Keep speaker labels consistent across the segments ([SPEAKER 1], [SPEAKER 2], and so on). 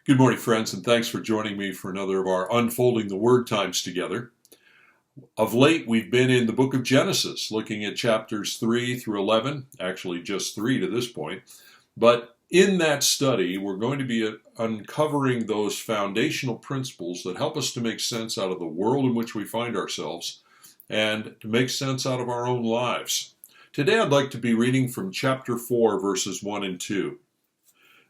[SPEAKER 1] Good morning, friends, and thanks for joining me for another of our Unfolding the Word times together. Of late, we've been in the book of Genesis, looking at chapters 3 through 11, actually just 3 to this point. But in that study, we're going to be uncovering those foundational principles that help us to make sense out of the world in which we find ourselves and to make sense out of our own lives. Today, I'd like to be reading from chapter 4, verses 1 and 2.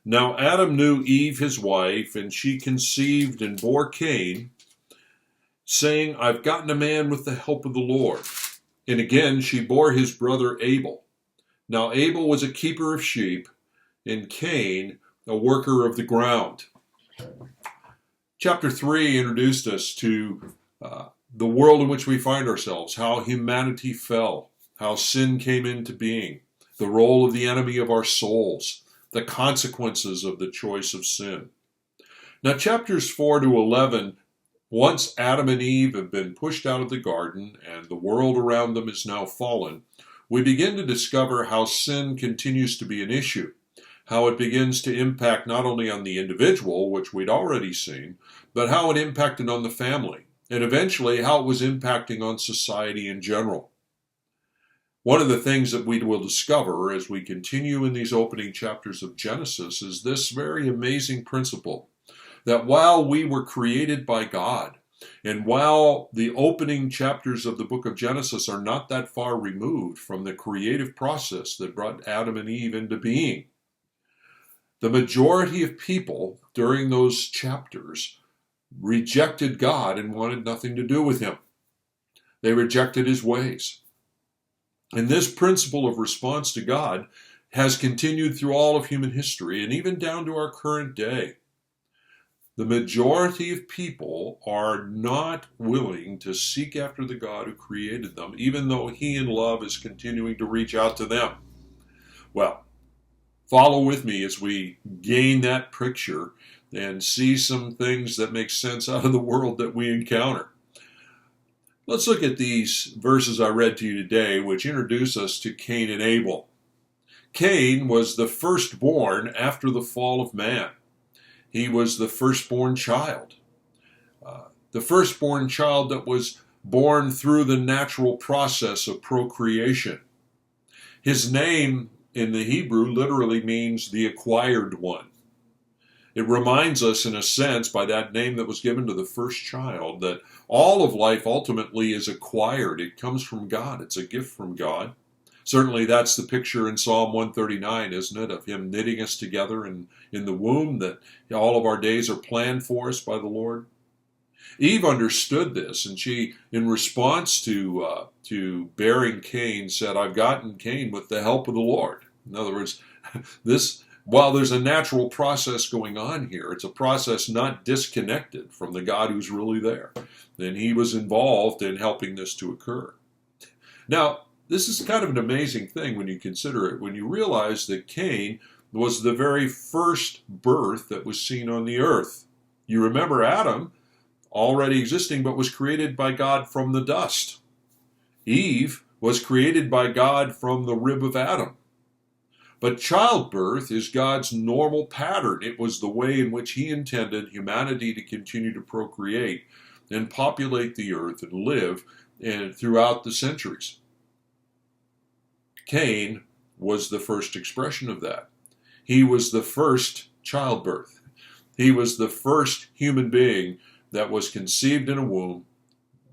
[SPEAKER 1] Now Adam knew Eve his wife, and she conceived and bore Cain, saying, I've gotten a man with the help of the Lord. And again she bore his brother Abel. Now Abel was a keeper of sheep, and Cain a worker of the ground. Chapter 3 introduced us to the world in which we find ourselves, how humanity fell, how sin came into being, the role of the enemy of our souls, the consequences of the choice of sin. Now, chapters 4 to 11, once Adam and Eve have been pushed out of the garden and the world around them is now fallen, we begin to discover how sin continues to be an issue, how it begins to impact not only on the individual, which we'd already seen, but how it impacted on the family, and eventually how it was impacting on society in general. One of the things that we will discover as we continue in these opening chapters of Genesis is this very amazing principle that while we were created by God, and while the opening chapters of the book of Genesis are not that far removed from the creative process that brought Adam and Eve into being, the majority of people during those chapters rejected God and wanted nothing to do with him. They rejected his ways. And this principle of response to God has continued through all of human history and even down to our current day. The majority of people are not willing to seek after the God who created them, even though he in love is continuing to reach out to them. Well, follow with me as we gain that picture and see some things that make sense out of the world that we encounter. Let's look at these verses I read to you today, which introduce us to Cain and Abel. Cain was the firstborn after the fall of man. He was the firstborn child. The firstborn child that was born through the natural process of procreation. His name in the Hebrew literally means the acquired one. It reminds us, in a sense, by that name that was given to the first child, that all of life ultimately is acquired. It comes from God. It's a gift from God. Certainly that's the picture in Psalm 139, isn't it, of him knitting us together in the womb, that all of our days are planned for us by the Lord. Eve understood this, and she, in response to bearing Cain, said, I've gotten Cain with the help of the Lord. In other words, while there's a natural process going on here, it's a process not disconnected from the God who's really there. And he was involved in helping this to occur. Now, this is kind of an amazing thing when you consider it, when you realize that Cain was the very first birth that was seen on the earth. You remember Adam, already existing, but was created by God from the dust. Eve was created by God from the rib of Adam. But childbirth is God's normal pattern. It was the way in which he intended humanity to continue to procreate and populate the earth and live throughout the centuries. Cain was the first expression of that. He was the first childbirth. He was the first human being that was conceived in a womb,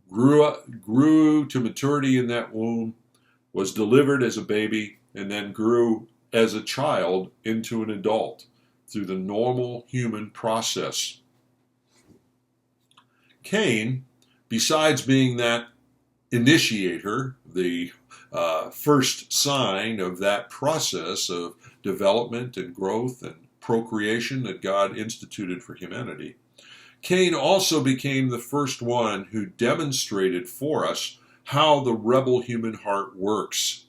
[SPEAKER 1] grew to maturity in that womb, was delivered as a baby, and then grew as a child into an adult through the normal human process. Cain, besides being that initiator, the first sign of that process of development and growth and procreation that God instituted for humanity, Cain also became the first one who demonstrated for us how the rebel human heart works.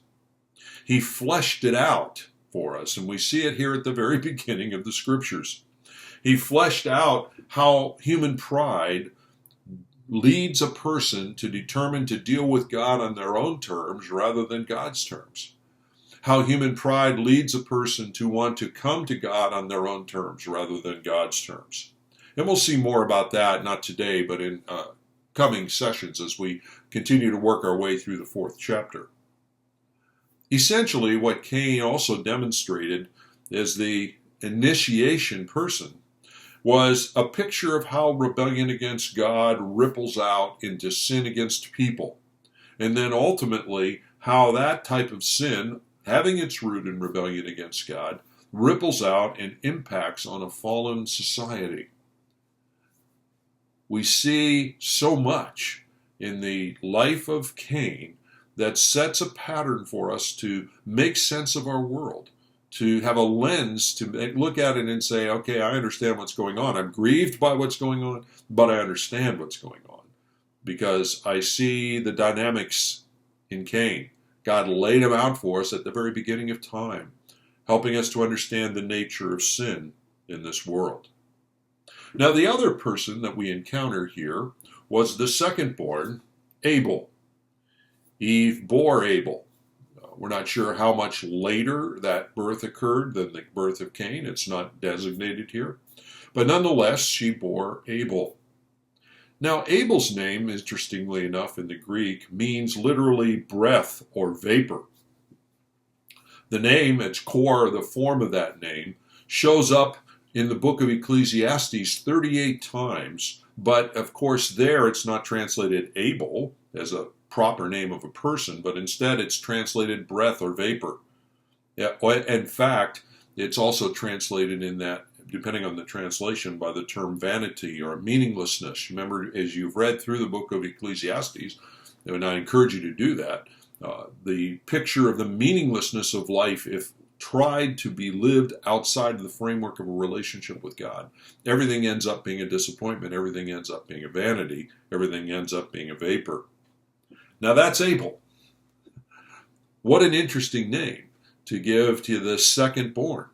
[SPEAKER 1] He fleshed it out for us, and we see it here at the very beginning of the scriptures. He fleshed out how human pride leads a person to determine to deal with God on their own terms rather than God's terms. how human pride leads a person to want to come to God on their own terms rather than God's terms. And we'll see more about that, not today, but in coming sessions as we continue to work our way through the 4th chapter. Essentially, what Cain also demonstrated as the initiation person was a picture of how rebellion against God ripples out into sin against people. And then ultimately, how that type of sin, having its root in rebellion against God, ripples out and impacts on a fallen society. We see so much in the life of Cain that sets a pattern for us to make sense of our world, to have a lens to look at it and say, okay, I understand what's going on. I'm grieved by what's going on, but I understand what's going on because I see the dynamics in Cain. God laid them out for us at the very beginning of time, helping us to understand the nature of sin in this world. Now, the other person that we encounter here was the second-born, Abel. Eve bore Abel. We're not sure how much later that birth occurred than the birth of Cain. It's not designated here. But nonetheless, she bore Abel. Now, Abel's name, interestingly enough, in the Greek, means literally breath or vapor. The name, its core, the form of that name, shows up in the book of Ecclesiastes 38 times, but of course there it's not translated Abel as a proper name of a person, but instead it's translated breath or vapor. In fact, it's also translated in that, depending on the translation, by the term vanity or meaninglessness. Remember, as you've read through the book of Ecclesiastes, and I encourage you to do that, the picture of the meaninglessness of life, if tried to be lived outside of the framework of a relationship with God, everything ends up being a disappointment, everything ends up being a vanity, everything ends up being a vapor. Now that's Abel. What an interesting name to give to the second-born.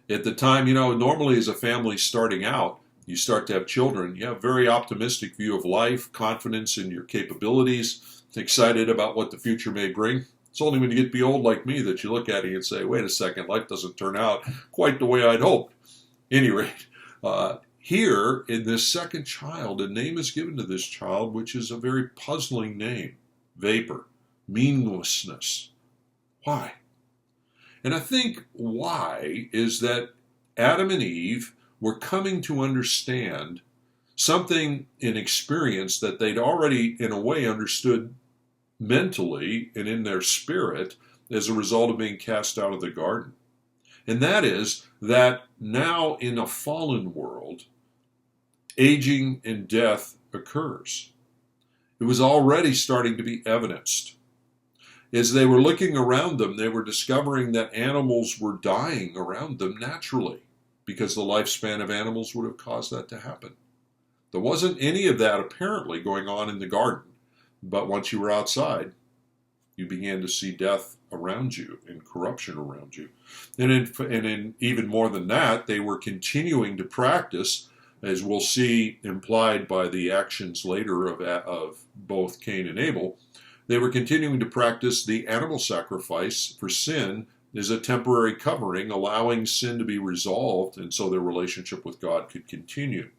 [SPEAKER 1] At the time, normally as a family starting out, you start to have children, you have a very optimistic view of life, confidence in your capabilities, excited about what the future may bring. It's only when you get to be old like me that you look at it and say, wait a second, life doesn't turn out quite the way I'd hoped. At any rate, here in this second child, a name is given to this child, which is a very puzzling name. Vapor, meaninglessness. Why? And I think why is that Adam and Eve were coming to understand something in experience that they'd already, in a way, understood mentally and in their spirit as a result of being cast out of the garden. And that is that now in a fallen world, aging and death occurs. It was already starting to be evidenced. As they were looking around them, they were discovering that animals were dying around them naturally because the lifespan of animals would have caused that to happen. There wasn't any of that apparently going on in the garden. But once you were outside, you began to see death around you and corruption around you. And in even more than that, they were continuing to practice, as we'll see implied by the actions later of both Cain and Abel, they were continuing to practice the animal sacrifice for sin as a temporary covering, allowing sin to be resolved, and so their relationship with God could continue.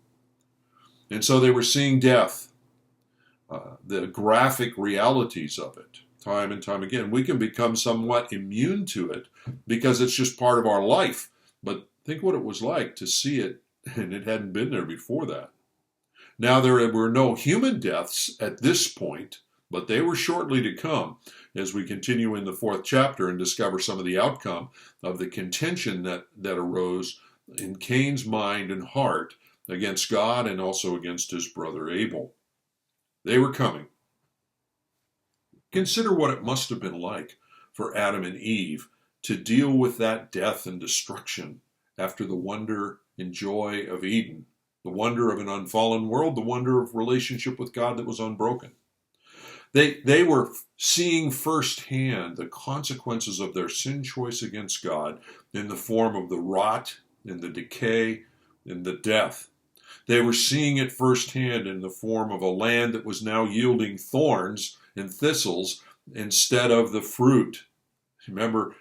[SPEAKER 1] And so they were seeing death. The graphic realities of it, time and time again. We can become somewhat immune to it because it's just part of our life. But think what it was like to see it, and it hadn't been there before that. Now, there were no human deaths at this point, but they were shortly to come as we continue in the 4th chapter and discover some of the outcome of the contention that arose in Cain's mind and heart against God and also against his brother Abel. They were coming. Consider what it must have been like for Adam and Eve to deal with that death and destruction after the wonder and joy of Eden, the wonder of an unfallen world, the wonder of relationship with God that was unbroken. They were seeing firsthand the consequences of their sin choice against God in the form of the rot and the decay and the death. They were seeing it firsthand in the form of a land that was now yielding thorns and thistles instead of the fruit. Remember,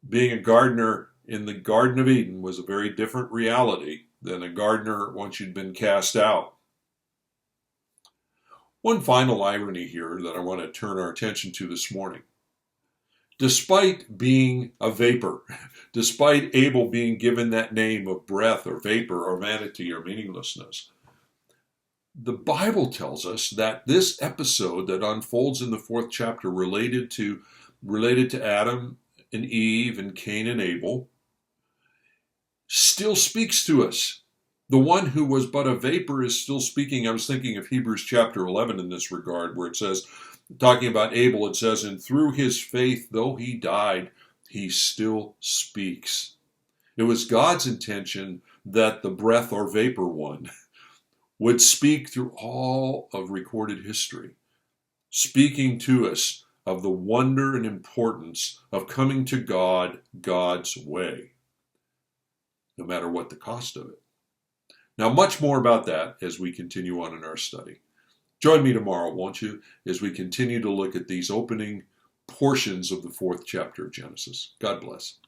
[SPEAKER 1] being a gardener in the Garden of Eden was a very different reality than a gardener once you'd been cast out. One final irony here that I want to turn our attention to this morning. Despite being a vapor, despite Abel being given that name of breath or vapor or vanity or meaninglessness, the Bible tells us that this episode that unfolds in the 4th chapter related to Adam and Eve and Cain and Abel still speaks to us. The one who was but a vapor is still speaking. I was thinking of Hebrews chapter 11 in this regard, where it says, talking about Abel, it says, and through his faith, though he died, he still speaks. It was God's intention that the breath or vapor one would speak through all of recorded history, speaking to us of the wonder and importance of coming to God God's way, no matter what the cost of it. Now, much more about that as we continue on in our study. Join me tomorrow, won't you, as we continue to look at these opening portions of the 4th chapter of Genesis. God bless.